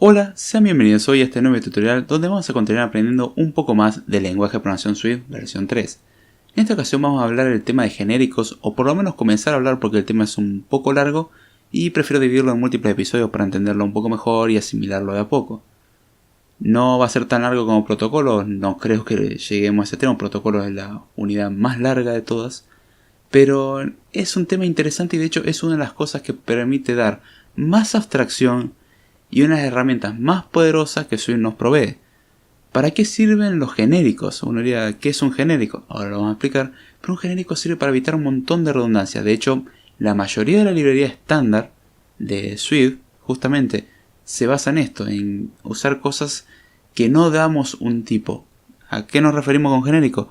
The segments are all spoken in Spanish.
Hola, sean bienvenidos hoy a este nuevo tutorial donde vamos a continuar aprendiendo un poco más del lenguaje de programación Swift versión 3. En esta ocasión vamos a hablar del tema de genéricos, o por lo menos comenzar a hablar porque el tema es un poco largo y prefiero dividirlo en múltiples episodios para entenderlo un poco mejor y asimilarlo de a poco. No va a ser tan largo como protocolos, no creo que lleguemos a ese tema, protocolos es la unidad más larga de todas, pero es un tema interesante y de hecho es una de las cosas que permite dar más abstracción y unas herramientas más poderosas que Swift nos provee. ¿Para qué sirven los genéricos? Uno diría, ¿qué es un genérico? Ahora lo vamos a explicar, pero un genérico sirve para evitar un montón de redundancia. De hecho, la mayoría de la librería estándar de Swift justamente se basa en esto, en usar cosas que no damos un tipo. ¿A qué nos referimos con genérico?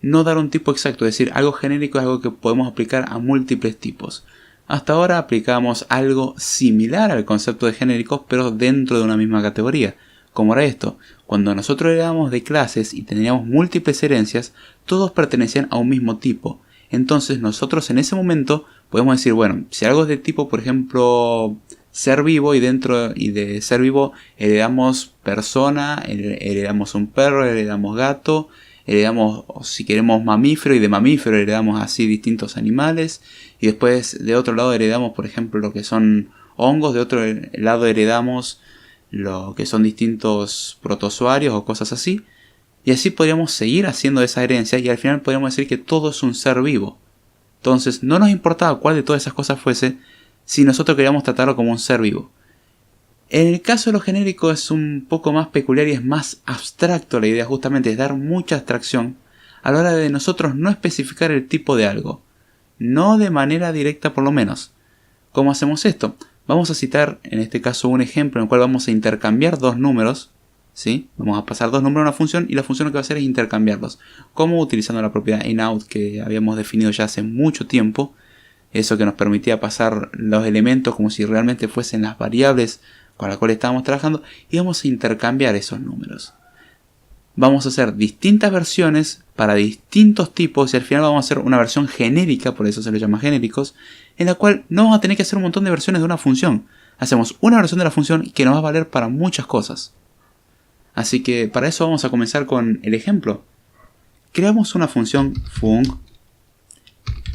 No dar un tipo exacto, es decir, algo genérico es algo que podemos aplicar a múltiples tipos. Hasta ahora aplicamos algo similar al concepto de genéricos, pero dentro de una misma categoría. Como era esto, cuando nosotros heredábamos de clases y teníamos múltiples herencias, todos pertenecían a un mismo tipo. Entonces nosotros en ese momento podemos decir, bueno, si algo es de tipo, por ejemplo, ser vivo, y dentro de ser vivo heredamos persona, heredamos un perro, heredamos gato, heredamos, si queremos, mamífero, y de mamífero heredamos así distintos animales, y después de otro lado heredamos, por ejemplo, lo que son hongos, de otro lado heredamos lo que son distintos protozoarios o cosas así, y así podríamos seguir haciendo esa herencia y al final podríamos decir que todo es un ser vivo. Entonces no nos importaba cuál de todas esas cosas fuese si nosotros queríamos tratarlo como un ser vivo. En el caso de lo genérico es un poco más peculiar y es más abstracto. La idea justamente es dar mucha abstracción a la hora de nosotros no especificar el tipo de algo. No de manera directa por lo menos. ¿Cómo hacemos esto? Vamos a citar en este caso un ejemplo en el cual vamos a intercambiar dos números. ¿Sí? Vamos a pasar dos números a una función y la función lo que va a hacer es intercambiarlos. ¿Cómo? Utilizando la propiedad inout que habíamos definido ya hace mucho tiempo. Eso que nos permitía pasar los elementos como si realmente fuesen las variables con las cuales estábamos trabajando, y vamos a intercambiar esos números. Vamos a hacer distintas versiones para distintos tipos y al final vamos a hacer una versión genérica, por eso se le llama genéricos, en la cual no vamos a tener que hacer un montón de versiones de una función. Hacemos una versión de la función que nos va a valer para muchas cosas. Así que para eso vamos a comenzar con el ejemplo. Creamos una función func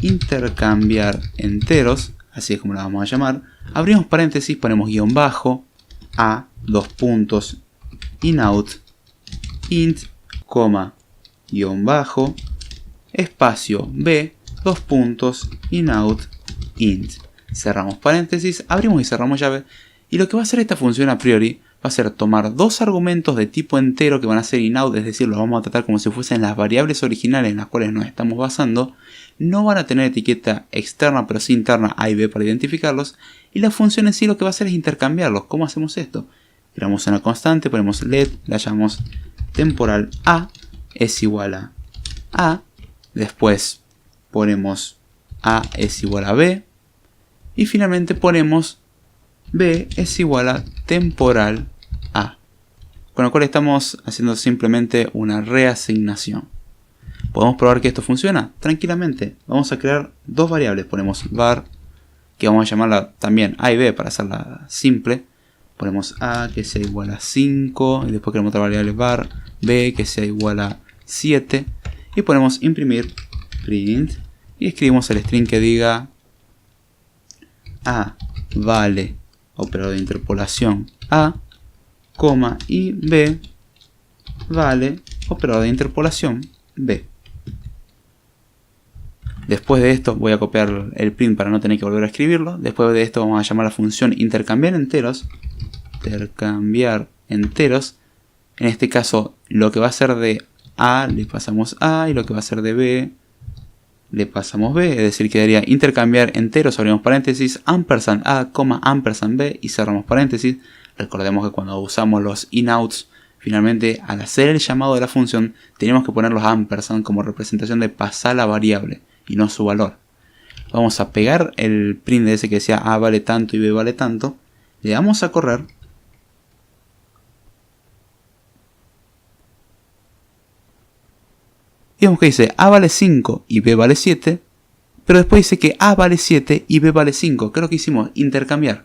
intercambiar enteros, así es como la vamos a llamar. Abrimos paréntesis, ponemos guión bajo, a, dos puntos, inout, int, coma, guión bajo, espacio, b, dos puntos, inout, int. Cerramos paréntesis, abrimos y cerramos llave. Y lo que va a hacer esta función a priori va a ser tomar dos argumentos de tipo entero que van a ser inout, es decir, los vamos a tratar como si fuesen las variables originales en las cuales nos estamos basando. No van a tener etiqueta externa, pero sí interna a y b para identificarlos. Y la función en sí lo que va a hacer es intercambiarlos. ¿Cómo hacemos esto? Creamos una constante, ponemos let, la llamamos temporal a es igual a. Después ponemos a es igual a b. Y finalmente ponemos b es igual a temporal a. Con lo cual estamos haciendo simplemente una reasignación. ¿Podemos probar que esto funciona? Tranquilamente. Vamos a crear dos variables. Ponemos var, que vamos a llamarla también a y b para hacerla simple. Ponemos a que sea igual a 5. Y después creamos otra variable var, b que sea igual a 7. Y ponemos imprimir print. Y escribimos el string que diga a vale, operador de interpolación a, coma, y b vale, operador de interpolación b. Después de esto voy a copiar el print para no tener que volver a escribirlo. Después de esto vamos a llamar a la función intercambiar enteros. Intercambiar enteros. En este caso lo que va a ser de a le pasamos a y lo que va a ser de b le pasamos b. Es decir, quedaría intercambiar enteros, abrimos paréntesis, ampersand a, ampersand b y cerramos paréntesis. Recordemos que cuando usamos los inouts, finalmente al hacer el llamado de la función tenemos que poner los ampersand como representación de pasar la variable y no su valor. Vamos a pegar el print de ese que decía a vale tanto y b vale tanto. Le damos a correr. Y vemos que dice a vale 5 y b vale 7. Pero después dice que a vale 7 y b vale 5. ¿Qué es lo que hicimos? Intercambiar.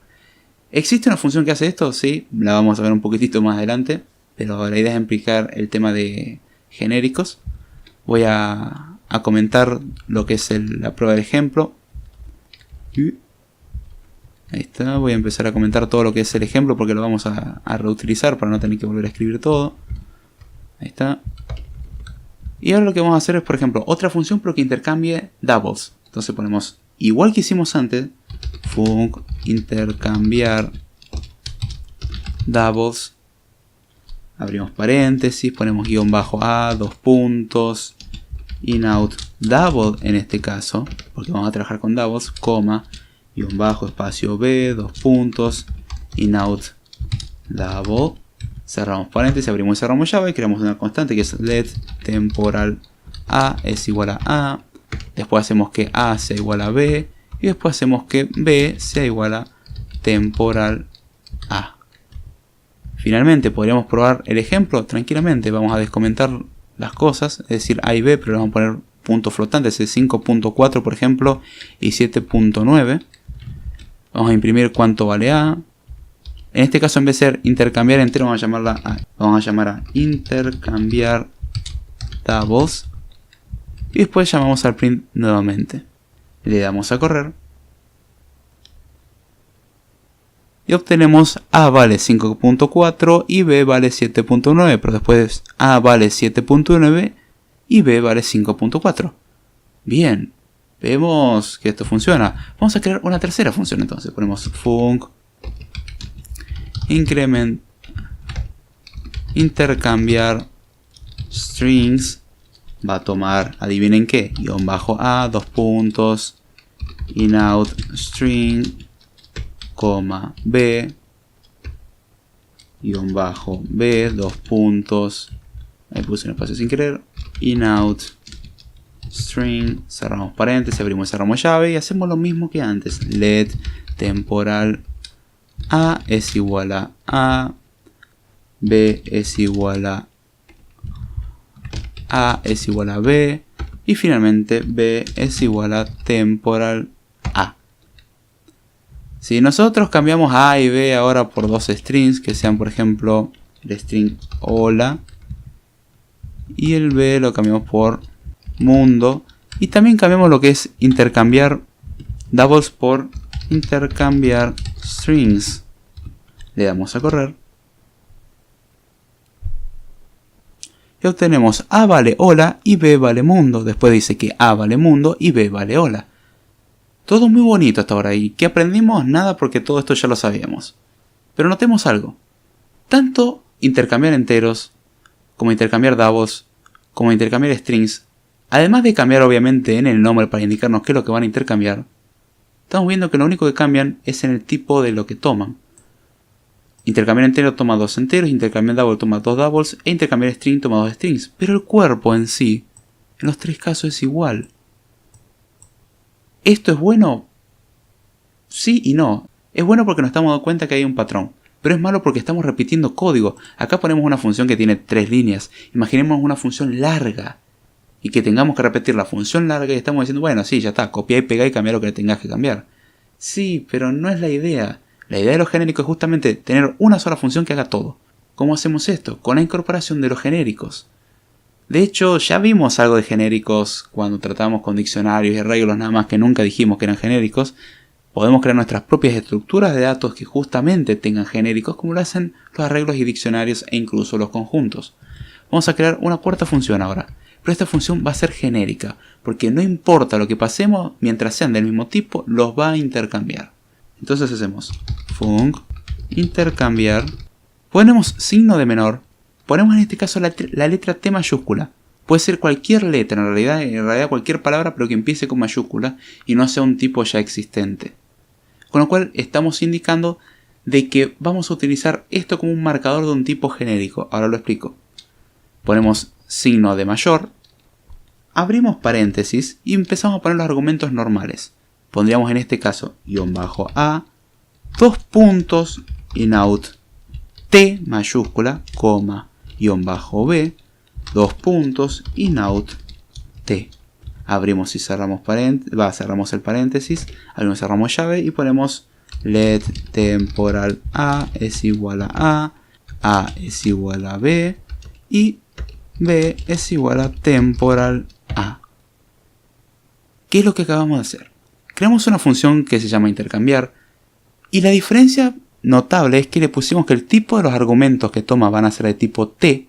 ¿Existe una función que hace esto? Sí, la vamos a ver un poquitito más adelante, pero la idea es explicar el tema de genéricos. Voy a comentar lo que es la prueba del ejemplo. Ahí está, voy a empezar a comentar todo lo que es el ejemplo porque lo vamos a reutilizar para no tener que volver a escribir todo. Ahí está. Y ahora lo que vamos a hacer es, por ejemplo, otra función pero que intercambie doubles. Entonces ponemos, igual que hicimos antes, func intercambiar doubles. Abrimos paréntesis, ponemos guión bajo a, dos puntos, inout double en este caso, porque vamos a trabajar con doubles, coma, guión bajo, espacio b, dos puntos, inout double. Cerramos paréntesis, abrimos y cerramos llave y creamos una constante que es let temporal a es igual a a. Después hacemos que a sea igual a b. Y después hacemos que b sea igual a temporal a. Finalmente podríamos probar el ejemplo tranquilamente. Vamos a descomentar las cosas, es decir a y b, pero le vamos a poner puntos flotantes, es 5.4 por ejemplo y 7.9. Vamos a imprimir cuánto vale a. En este caso, en vez de ser intercambiar entero, vamos a llamarla a. Vamos a llamar a intercambiar doubles. Y después llamamos al print nuevamente. Le damos a correr. Y obtenemos a vale 5.4 y b vale 7.9. Pero después a vale 7.9 y b vale 5.4. Bien. Vemos que esto funciona. Vamos a crear una tercera función entonces. Ponemos func increment intercambiar strings. Va a tomar, adivinen qué, guión bajo a, dos puntos, inout string, coma b, guión bajo b, dos puntos, ahí puse un espacio sin querer, inout string, cerramos paréntesis, abrimos y cerramos llave y hacemos lo mismo que antes, let temporal a es igual a, b es igual a es igual a b y finalmente b es igual a temporal a. Si nosotros cambiamos a y b ahora por dos strings, que sean por ejemplo el string hola y el b lo cambiamos por mundo, y también cambiamos lo que es intercambiar doubles por intercambiar strings, le damos a correr. Y obtenemos a vale hola y b vale mundo. Después dice que a vale mundo y b vale hola. Todo muy bonito hasta ahora. ¿Y qué aprendimos? Nada, porque todo esto ya lo sabíamos. Pero notemos algo. Tanto intercambiar enteros, como intercambiar doubles, como intercambiar strings, además de cambiar obviamente en el nombre para indicarnos qué es lo que van a intercambiar, estamos viendo que lo único que cambian es en el tipo de lo que toman. Intercambiar entero toma dos enteros, intercambiar double toma dos doubles e intercambiar string toma dos strings. Pero el cuerpo en sí, en los tres casos es igual. ¿Esto es bueno? Sí y no. Es bueno porque nos estamos dando cuenta que hay un patrón. Pero es malo porque estamos repitiendo código. Acá ponemos una función que tiene 3 líneas. Imaginemos una función larga. Y que tengamos que repetir la función larga y estamos diciendo, bueno, sí, ya está, copia y pega y cambia lo que le tengas que cambiar. Sí, pero no es la idea. La idea de los genéricos es justamente tener una sola función que haga todo. ¿Cómo hacemos esto? Con la incorporación de los genéricos. De hecho, ya vimos algo de genéricos cuando tratamos con diccionarios y arreglos, nada más que nunca dijimos que eran genéricos. Podemos crear nuestras propias estructuras de datos que justamente tengan genéricos, como lo hacen los arreglos y diccionarios e incluso los conjuntos. Vamos a crear una cuarta función ahora. Pero esta función va a ser genérica, porque no importa lo que pasemos, mientras sean del mismo tipo, los va a intercambiar. Entonces hacemos func intercambiar, ponemos signo de menor, ponemos en este caso la letra T mayúscula. Puede ser cualquier letra, en realidad cualquier palabra, pero que empiece con mayúscula y no sea un tipo ya existente. Con lo cual estamos indicando de que vamos a utilizar esto como un marcador de un tipo genérico. Ahora lo explico. Ponemos signo de mayor, abrimos paréntesis y empezamos a poner los argumentos normales. Pondríamos en este caso guión bajo a, dos puntos, inout T mayúscula, coma, guión bajo b, dos puntos, inout T. Abrimos y cerramos cerramos el paréntesis, abrimos y cerramos llave y ponemos let temporal A es igual a es igual a B y B es igual a temporal A. ¿Qué es lo que acabamos de hacer? Creamos una función que se llama intercambiar y la diferencia notable es que le pusimos que el tipo de los argumentos que toma van a ser de tipo T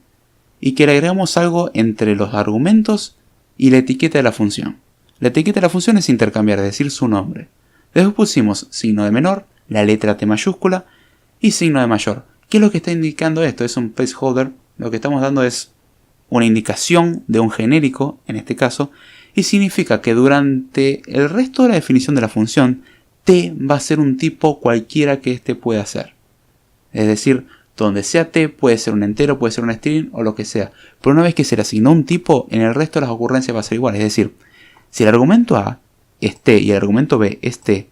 y que le agregamos algo entre los argumentos y la etiqueta de la función. La etiqueta de la función es intercambiar, es decir, su nombre. Después pusimos signo de menor, la letra T mayúscula y signo de mayor. ¿Qué es lo que está indicando esto? Es un placeholder. Lo que estamos dando es una indicación de un genérico, en este caso, y significa que durante el resto de la definición de la función, T va a ser un tipo cualquiera que éste pueda ser. Es decir, donde sea T puede ser un entero, puede ser un string o lo que sea. Pero una vez que se le asignó un tipo, en el resto de las ocurrencias va a ser igual. Es decir, si el argumento A es T y el argumento B es T,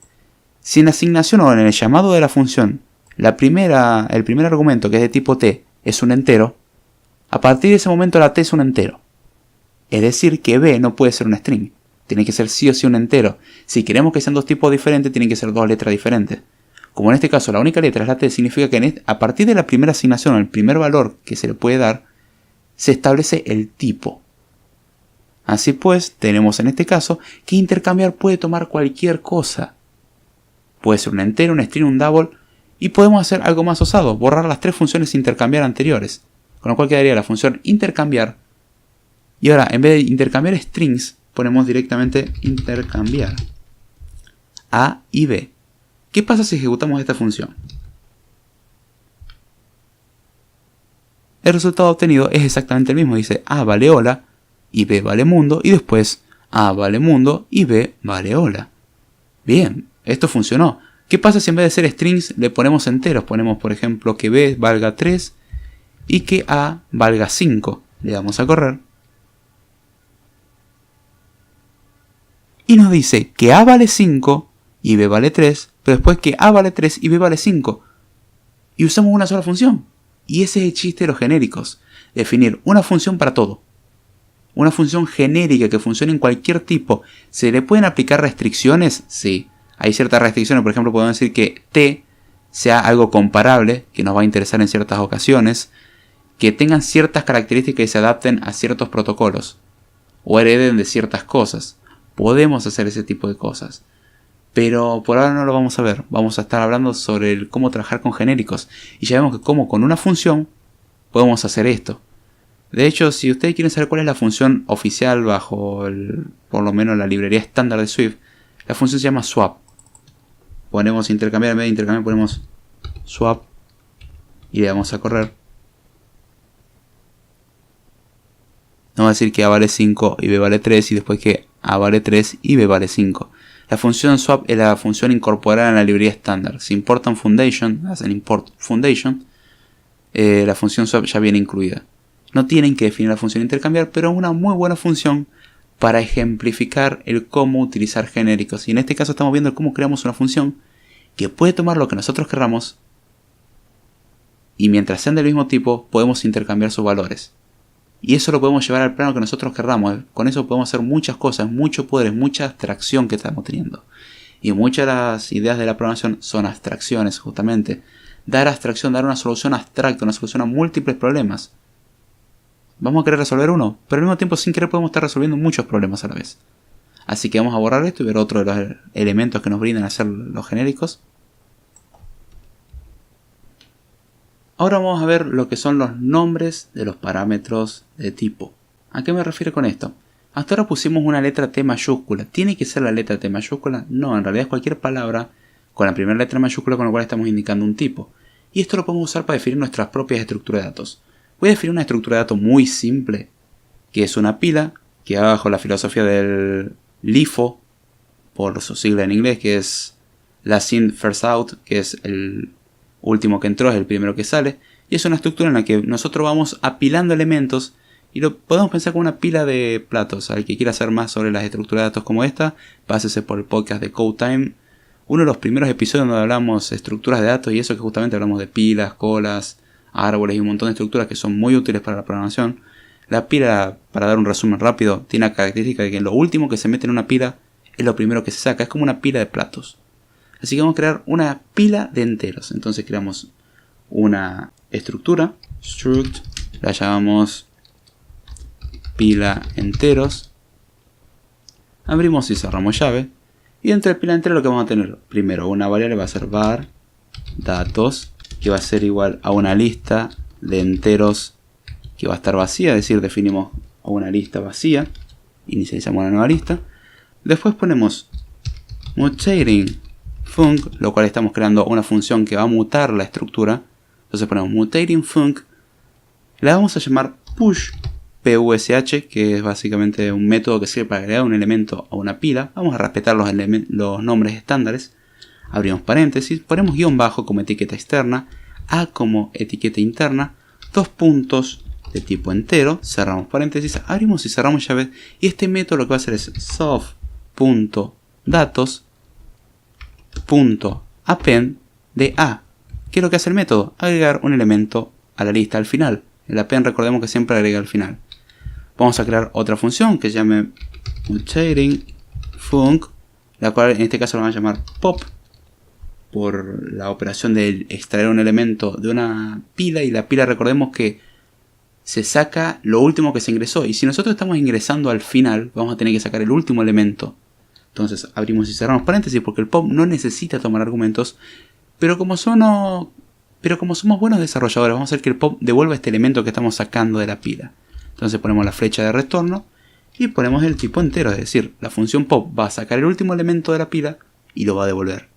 si en la asignación o en el llamado de la función el primer argumento que es de tipo T es un entero, a partir de ese momento la T es un entero. Es decir que B no puede ser un string. Tiene que ser sí o sí un entero. Si queremos que sean dos tipos diferentes, tienen que ser dos letras diferentes. Como en este caso la única letra es la T, significa que a partir de la primera asignación o el primer valor que se le puede dar, se establece el tipo. Así pues, tenemos en este caso que intercambiar puede tomar cualquier cosa. Puede ser un entero, un string, un double, y podemos hacer algo más osado, borrar las tres funciones intercambiar anteriores. Con lo cual quedaría la función intercambiar. Y ahora, en vez de intercambiar strings, ponemos directamente intercambiar A y B. ¿Qué pasa si ejecutamos esta función? El resultado obtenido es exactamente el mismo. Dice A vale hola y B vale mundo. Y después A vale mundo y B vale hola. Bien, esto funcionó. ¿Qué pasa si en vez de ser strings le ponemos enteros? Ponemos por ejemplo que B valga 3 y que A valga 5. Le damos a correr. Y nos dice que A vale 5 y B vale 3, pero después que A vale 3 y B vale 5. Y usamos una sola función. Y ese es el chiste de los genéricos. Definir una función para todo. Una función genérica que funcione en cualquier tipo. ¿Se le pueden aplicar restricciones? Sí. Hay ciertas restricciones. Por ejemplo, podemos decir que T sea algo comparable, que nos va a interesar en ciertas ocasiones. Que tengan ciertas características y se adapten a ciertos protocolos. O hereden de ciertas cosas. Podemos hacer ese tipo de cosas. Pero por ahora no lo vamos a ver. Vamos a estar hablando sobre cómo trabajar con genéricos. Y ya vemos que como con una función podemos hacer esto. De hecho, si ustedes quieren saber cuál es la función oficial bajo por lo menos la librería estándar de Swift, la función se llama swap. Ponemos intercambiar, en vez de intercambiar ponemos swap y le damos a correr. Nos va a decir que A vale 5 y B vale 3 y después que A vale 3 y B vale 5. La función swap es la función incorporada en la librería estándar. Si importan foundation, hacen import foundation, la función swap ya viene incluida. No tienen que definir la función intercambiar, pero es una muy buena función para ejemplificar el cómo utilizar genéricos. Y en este caso estamos viendo cómo creamos una función que puede tomar lo que nosotros querramos y mientras sean del mismo tipo podemos intercambiar sus valores. Y eso lo podemos llevar al plano que nosotros querramos. Con eso podemos hacer muchas cosas, mucho poder, mucha abstracción que estamos teniendo. Y muchas de las ideas de la programación son abstracciones, justamente. Dar abstracción, dar una solución abstracta, una solución a múltiples problemas. Vamos a querer resolver uno, pero al mismo tiempo sin querer podemos estar resolviendo muchos problemas a la vez. Así que vamos a borrar esto y ver otro de los elementos que nos brindan a hacer los genéricos. Ahora vamos a ver lo que son los nombres de los parámetros de tipo. ¿A qué me refiero con esto? Hasta ahora pusimos una letra T mayúscula. ¿Tiene que ser la letra T mayúscula? No, en realidad es cualquier palabra con la primera letra mayúscula con la cual estamos indicando un tipo. Y esto lo podemos usar para definir nuestras propias estructuras de datos. Voy a definir una estructura de datos muy simple, que es una pila, que va bajo la filosofía del LIFO, por su sigla en inglés, que es Last In First Out, que es el último que entró, es el primero que sale. Y es una estructura en la que nosotros vamos apilando elementos y lo podemos pensar como una pila de platos. Al que quiera saber más sobre las estructuras de datos como esta, pásese por el podcast de CodeTime. Uno de los primeros episodios donde hablamos de estructuras de datos y eso que justamente hablamos de pilas, colas, árboles y un montón de estructuras que son muy útiles para la programación. La pila, para dar un resumen rápido, tiene la característica de que lo último que se mete en una pila es lo primero que se saca. Es como una pila de platos. Así que vamos a crear una pila de enteros. Entonces creamos una estructura, struct, la llamamos pila enteros. Abrimos y cerramos llave. Y dentro de pila entero lo que vamos a tener, primero una variable va a ser var datos, que va a ser igual a una lista de enteros que va a estar vacía, es decir, definimos una lista vacía, inicializamos una nueva lista. Después ponemos mutating func, lo cual estamos creando una función que va a mutar la estructura. Entonces ponemos mutating func, la vamos a llamar push, push, que es básicamente un método que sirve para agregar un elemento a una pila. Vamos a respetar los nombres estándares. Abrimos paréntesis, ponemos guión bajo como etiqueta externa, a como etiqueta interna, dos puntos de tipo entero, cerramos paréntesis, abrimos y cerramos llaves. Y este método lo que va a hacer es soft.datos.append de a. ¿Qué es lo que hace el método? Agregar un elemento a la lista al final. El append, recordemos que siempre agrega al final. Vamos a crear otra función que se llame mutating func, la cual en este caso la vamos a llamar pop, por la operación de extraer un elemento de una pila, y la pila, recordemos que se saca lo último que se ingresó, y si nosotros estamos ingresando al final vamos a tener que sacar el último elemento. Entonces abrimos y cerramos paréntesis porque el pop no necesita tomar argumentos, pero como somos buenos desarrolladores vamos a hacer que el pop devuelva este elemento que estamos sacando de la pila. Entonces ponemos la flecha de retorno y ponemos el tipo entero, es decir, la función pop va a sacar el último elemento de la pila y lo va a devolver.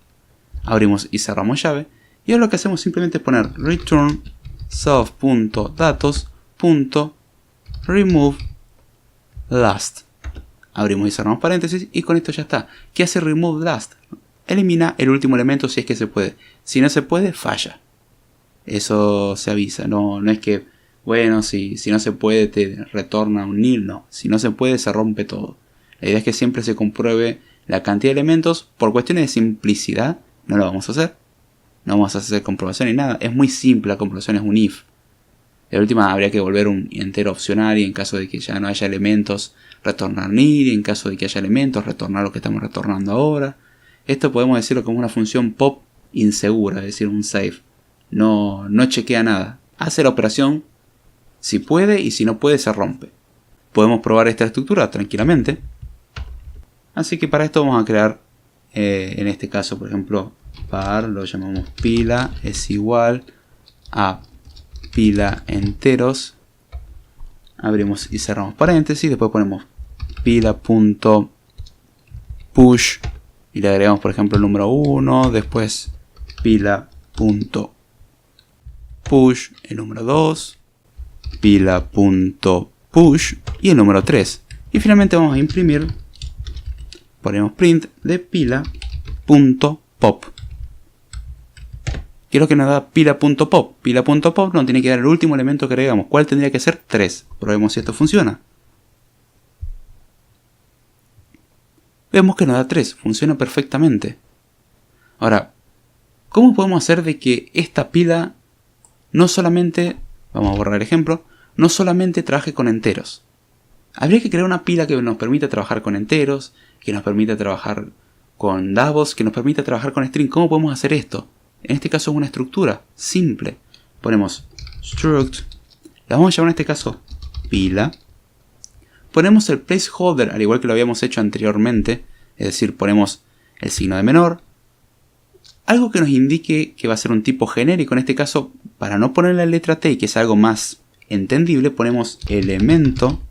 Abrimos y cerramos llave, y ahora lo que hacemos simplemente es poner return soft.datos.remove last. Abrimos y cerramos paréntesis y con esto ya está. ¿Qué hace remove last? Elimina el último elemento si es que se puede. Si no se puede, falla. Eso se avisa. No es que, bueno, si no se puede te retorna un nil. No, si no se puede se rompe todo. La idea es que siempre se compruebe la cantidad de elementos. Por cuestiones de simplicidad no lo vamos a hacer. No vamos a hacer comprobación ni nada. Es muy simple, la comprobación es un if. De última habría que volver un entero opcional y en caso de que ya no haya elementos retornar nil, y en caso de que haya elementos retornar lo que estamos retornando ahora. Esto podemos decirlo como una función pop insegura, es decir, un safe. No chequea nada. Hace la operación si puede y si no puede se rompe. Podemos probar esta estructura tranquilamente. Así que para esto vamos a crear, en este caso por ejemplo, var, lo llamamos pila, es igual a pila enteros. Abrimos y cerramos paréntesis. Después ponemos pila.push y le agregamos por ejemplo el número 1. Después pila.push el número 2. Pila.push y el número 3. Y finalmente vamos a imprimir. Ponemos print de pila.pop. ¿Qué es lo que nos da pila.pop? Pila.pop nos tiene que dar el último elemento que agregamos. ¿Cuál tendría que ser? 3. Probemos si esto funciona. Vemos que nos da 3. Funciona perfectamente. Ahora, ¿cómo podemos hacer de que esta pila no solamente, vamos a borrar el ejemplo, no solamente trabaje con enteros? Habría que crear una pila que nos permita trabajar con enteros, que nos permita trabajar con doubles, que nos permita trabajar con string. ¿Cómo podemos hacer esto? En este caso es una estructura simple. Ponemos struct, la vamos a llamar en este caso pila. Ponemos el placeholder al igual que lo habíamos hecho anteriormente, es decir, ponemos el signo de menor. Algo que nos indique que va a ser un tipo genérico. En este caso, para no poner la letra T y que es algo más entendible, ponemos elemento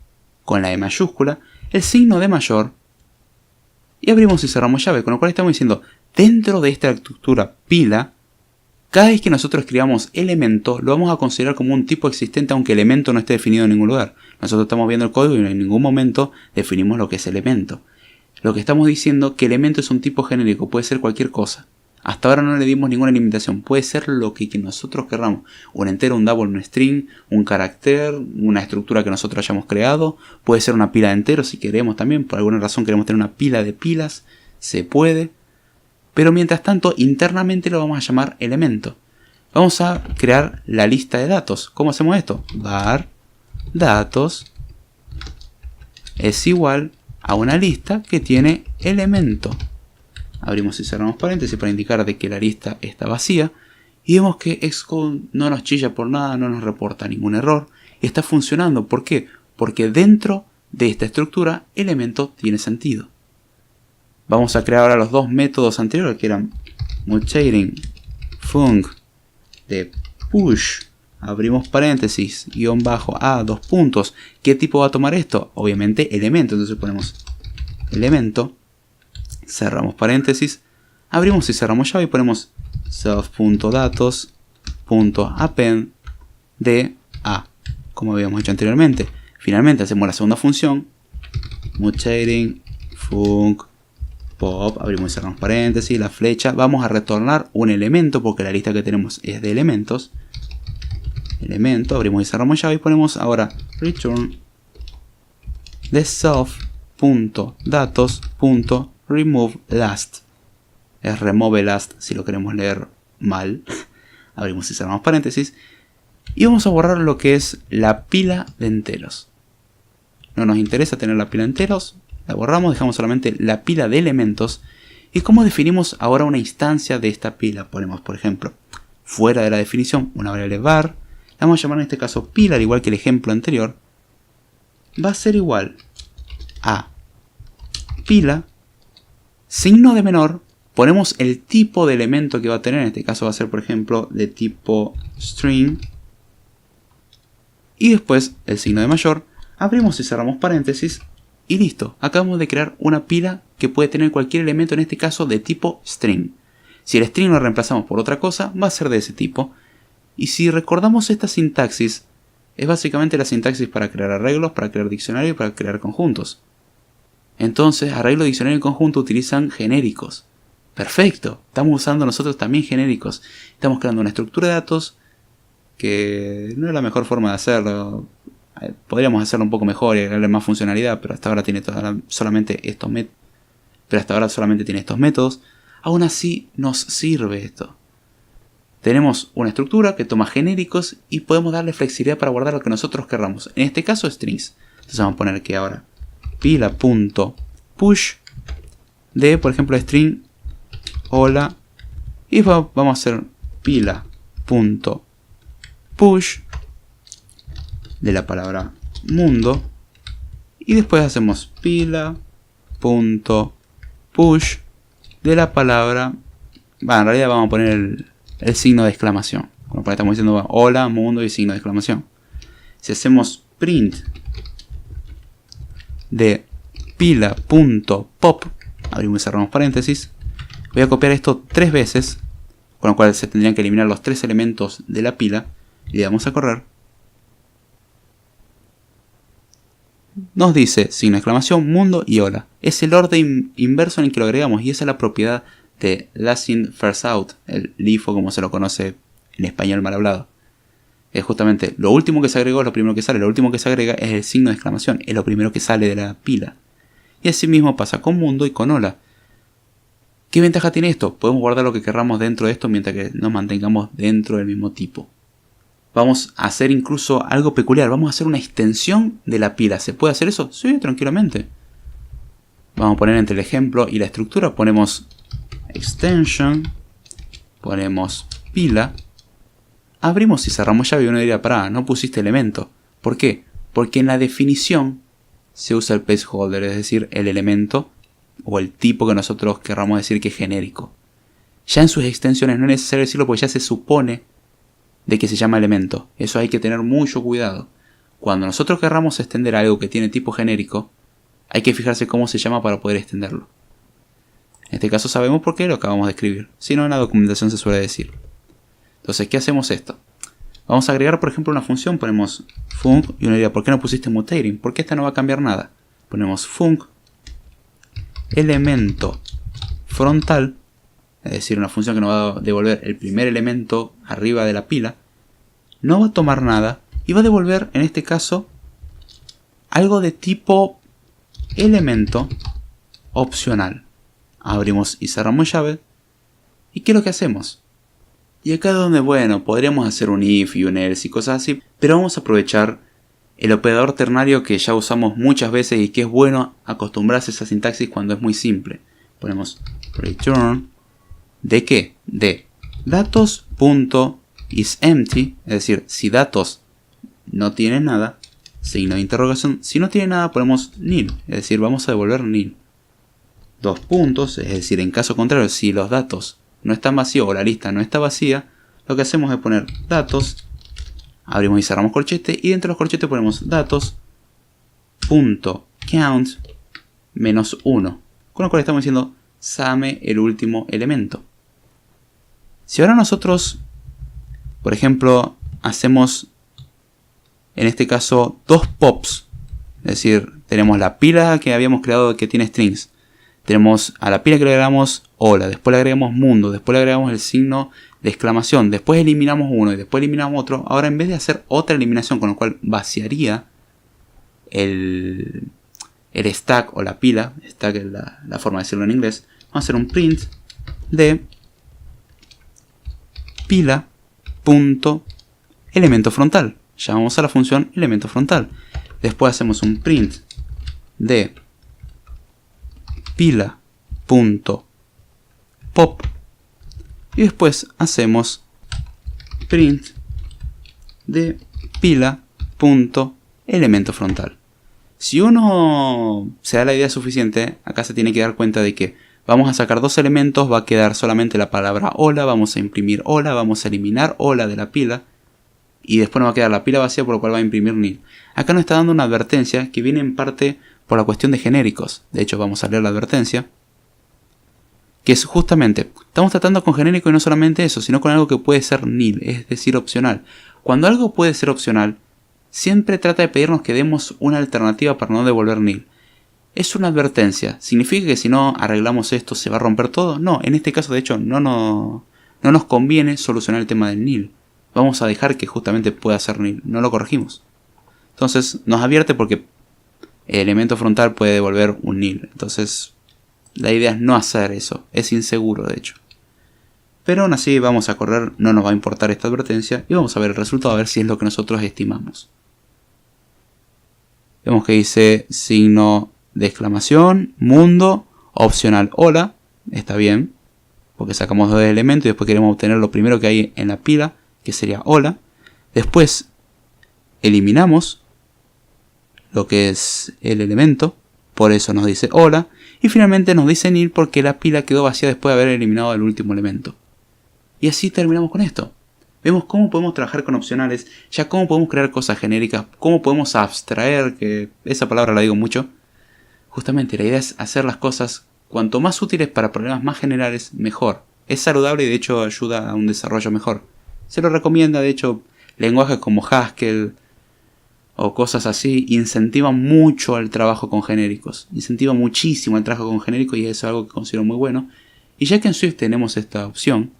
con la E mayúscula, el signo de mayor, y abrimos y cerramos llave, con lo cual estamos diciendo, dentro de esta estructura pila, cada vez que nosotros escribamos elemento, lo vamos a considerar como un tipo existente, aunque elemento no esté definido en ningún lugar. Nosotros estamos viendo el código y en ningún momento definimos lo que es elemento. Lo que estamos diciendo es que elemento es un tipo genérico, puede ser cualquier cosa. Hasta ahora no le dimos ninguna limitación, puede ser lo que nosotros querramos. Un entero, un double, un string, un carácter, una estructura que nosotros hayamos creado. Puede ser una pila de enteros si queremos también, por alguna razón queremos tener una pila de pilas, se puede. Pero mientras tanto, internamente lo vamos a llamar elemento. Vamos a crear la lista de datos. ¿Cómo hacemos esto? Var datos es igual a una lista que tiene elemento. abrimos y cerramos paréntesis para indicar de que la lista está vacía, y vemos que Xcode no nos chilla por nada, no nos reporta ningún error, y está funcionando. ¿Por qué? Porque dentro de esta estructura elemento tiene sentido. Vamos a crear ahora los dos métodos anteriores, que eran mutating func de push, abrimos paréntesis, guión bajo a, dos puntos. ¿Qué tipo va a tomar esto? Obviamente elemento, entonces ponemos elemento, cerramos paréntesis, abrimos y cerramos llave y ponemos self.datos.append de a, como habíamos hecho anteriormente. Finalmente hacemos la segunda función, mutating func pop, abrimos y cerramos paréntesis, la flecha, vamos a retornar un elemento porque la lista que tenemos es de elementos. Elemento, abrimos y cerramos llave y ponemos ahora return de self.datos.removeLast. Es remove last si lo queremos leer mal. Abrimos y cerramos paréntesis. Y vamos a borrar lo que es la pila de enteros. No nos interesa tener la pila de enteros. La borramos, dejamos solamente la pila de elementos. ¿Y cómo definimos ahora una instancia de esta pila? Ponemos, por ejemplo, fuera de la definición, una variable var. La vamos a llamar en este caso pila, al igual que el ejemplo anterior. Va a ser igual a pila, signo de menor. Ponemos el tipo de elemento que va a tener. En este caso va a ser, por ejemplo, de tipo string. Y después el signo de mayor. Abrimos y cerramos paréntesis. Y listo. Acabamos de crear una pila que puede tener cualquier elemento, en este caso de tipo string. Si el string lo reemplazamos por otra cosa, va a ser de ese tipo. Y si recordamos esta sintaxis, es básicamente la sintaxis para crear arreglos, para crear diccionario y para crear conjuntos. Entonces, arreglo, diccionario y conjunto utilizan genéricos. Perfecto, estamos usando nosotros también genéricos. Estamos creando una estructura de datos que no es la mejor forma de hacerlo. Podríamos hacerlo un poco mejor y agregarle más funcionalidad, pero hasta ahora tiene solamente estos métodos. Aún así nos sirve esto. Tenemos una estructura que toma genéricos y podemos darle flexibilidad para guardar lo que nosotros querramos. En este caso strings. Entonces vamos a poner que ahora pila.push de, por ejemplo, string hola, y vamos a hacer pila.push de la palabra mundo, y después hacemos pila.push de la palabra, en realidad vamos a poner el signo de exclamación, como estamos diciendo hola, mundo y signo de exclamación. Si hacemos print de pila.pop, abrimos y cerramos paréntesis, voy a copiar esto 3 veces, con lo cual se tendrían que eliminar los 3 elementos de la pila, y le damos a correr. Nos dice signo de exclamación, mundo y hola. Es el orden inverso en el que lo agregamos, y esa es la propiedad de last in first out, el LIFO como se lo conoce en español mal hablado. Es justamente lo último que se agregó es lo primero que sale, lo último que se agrega es el signo de exclamación, es lo primero que sale de la pila. Y así mismo pasa con mundo y con hola. ¿Qué ventaja tiene esto? Podemos guardar lo que querramos dentro de esto mientras que nos mantengamos dentro del mismo tipo. Vamos a hacer incluso algo peculiar, vamos a hacer una extensión de la pila. ¿Se puede hacer eso? Sí, tranquilamente. Vamos a poner entre el ejemplo y la estructura, ponemos extension, ponemos pila, abrimos y cerramos llave, y uno diría, pará, no pusiste elemento. ¿Por qué? Porque en la definición se usa el placeholder, es decir, el elemento o el tipo que nosotros querramos decir que es genérico. Ya en sus extensiones no es necesario decirlo porque ya se supone de que se llama elemento. Eso hay que tener mucho cuidado. Cuando nosotros querramos extender algo que tiene tipo genérico, hay que fijarse cómo se llama para poder extenderlo. En este caso sabemos por qué lo acabamos de escribir. Si no, en la documentación se suele decir. Entonces, ¿qué hacemos esto? Vamos a agregar, por ejemplo, una función. Ponemos func, y uno diría, ¿por qué no pusiste mutating? Porque esta no va a cambiar nada. Ponemos func elemento frontal, es decir, una función que nos va a devolver el primer elemento arriba de la pila. No va a tomar nada y va a devolver, en este caso, algo de tipo elemento opcional. Abrimos y cerramos llave. ¿Y qué es lo que hacemos? Y acá es donde, bueno, podríamos hacer un if y un else y cosas así, pero vamos a aprovechar el operador ternario que ya usamos muchas veces y que es bueno acostumbrarse a esa sintaxis cuando es muy simple. ponemos return ¿de qué? De datos.isEmpty, es decir, si datos no tiene nada, signo de interrogación. Si no tiene nada ponemos nil, es decir, vamos a devolver nil. Dos puntos, es decir, en caso contrario, si los datos no están vacíos o la lista no está vacía, lo que hacemos es poner datos, abrimos y cerramos corchete, y dentro de los corchetes ponemos datos.count -1, con lo cual estamos diciendo same el último elemento. Si ahora nosotros, por ejemplo, hacemos en este caso dos pops, es decir, tenemos la pila que habíamos creado que tiene strings, tenemos a la pila que le agregamos hola, después le agregamos mundo, después le agregamos el signo de exclamación, después eliminamos uno y después eliminamos otro. Ahora, en vez de hacer otra eliminación, con lo cual vaciaría el stack o la pila, stack es la forma de decirlo en inglés, vamos a hacer un print de pila.elemento frontal. Llamamos a la función elemento frontal. Después hacemos un print de pila.pop y después hacemos print de pila.elemento frontal. Si uno se da la idea suficiente, acá se tiene que dar cuenta de que vamos a sacar dos elementos, va a quedar solamente la palabra hola, vamos a imprimir hola, vamos a eliminar hola de la pila y después nos va a quedar la pila vacía, por lo cual va a imprimir nil. Acá nos está dando una advertencia que viene en parte por la cuestión de genéricos. De hecho, vamos a leer la advertencia, que es justamente, estamos tratando con genérico y no solamente eso, sino con algo que puede ser nil, es decir, opcional. Cuando algo puede ser opcional, siempre trata de pedirnos que demos una alternativa para no devolver nil. Es una advertencia. ¿Significa que si no arreglamos esto se va a romper todo? No, en este caso de hecho no nos conviene solucionar el tema del nil. Vamos a dejar que justamente pueda ser nil, no lo corregimos. Entonces nos advierte porque el elemento frontal puede devolver un nil. Entonces la idea es no hacer eso, es inseguro de hecho. Pero aún así vamos a correr, no nos va a importar esta advertencia y vamos a ver el resultado, a ver si es lo que nosotros estimamos. Vemos que dice signo de exclamación, mundo, opcional hola, está bien, porque sacamos dos elementos y después queremos obtener lo primero que hay en la pila, que sería hola. Después eliminamos lo que es el elemento, por eso nos dice hola, y finalmente nos dice nil porque la pila quedó vacía después de haber eliminado el último elemento. Y así terminamos con esto. Vemos cómo podemos trabajar con opcionales, ya cómo podemos crear cosas genéricas, cómo podemos abstraer, que esa palabra la digo mucho. Justamente la idea es hacer las cosas cuanto más útiles para problemas más generales, mejor. Es saludable y de hecho ayuda a un desarrollo mejor. Se lo recomienda, de hecho, lenguajes como Haskell o cosas así incentivan mucho el trabajo con genéricos. Incentivan muchísimo el trabajo con genéricos y eso es algo que considero muy bueno. Y ya que en Swift tenemos esta opción,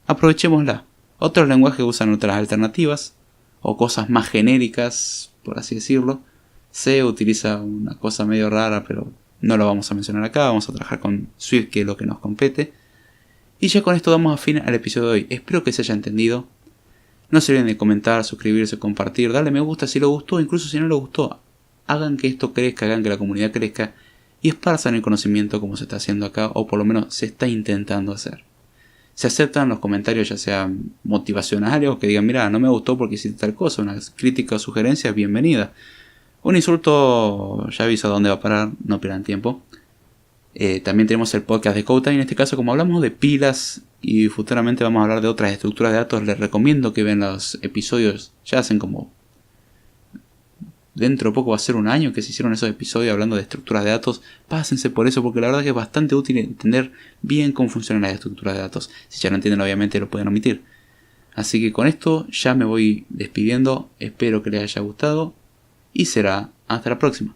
aprovechémosla. Otros lenguajes usan otras alternativas o cosas más genéricas, por así decirlo. C utiliza una cosa medio rara, pero no lo vamos a mencionar acá. Vamos a trabajar con Swift, que es lo que nos compete. Y ya con esto damos a fin al episodio de hoy. Espero que se haya entendido. No se olviden de comentar, suscribirse, compartir, darle me gusta si les gustó, incluso si no les gustó. Hagan que esto crezca, hagan que la comunidad crezca y esparzan el conocimiento como se está haciendo acá, o por lo menos se está intentando hacer. Se aceptan los comentarios, ya sean motivacionales o que digan, mira, no me gustó porque hiciste tal cosa, una crítica o sugerencia, bienvenida. Un insulto, ya aviso a dónde va a parar, no pierdan tiempo. También tenemos el podcast de CodeTime, en este caso como hablamos de pilas y futuramente vamos a hablar de otras estructuras de datos, les recomiendo que vean los episodios, ya hacen como... Dentro de poco va a ser un año que se hicieron esos episodios hablando de estructuras de datos. Pásense por eso porque la verdad que es bastante útil entender bien cómo funcionan las estructuras de datos. Si ya no entienden obviamente lo pueden omitir. Así que con esto ya me voy despidiendo. Espero que les haya gustado y será hasta la próxima.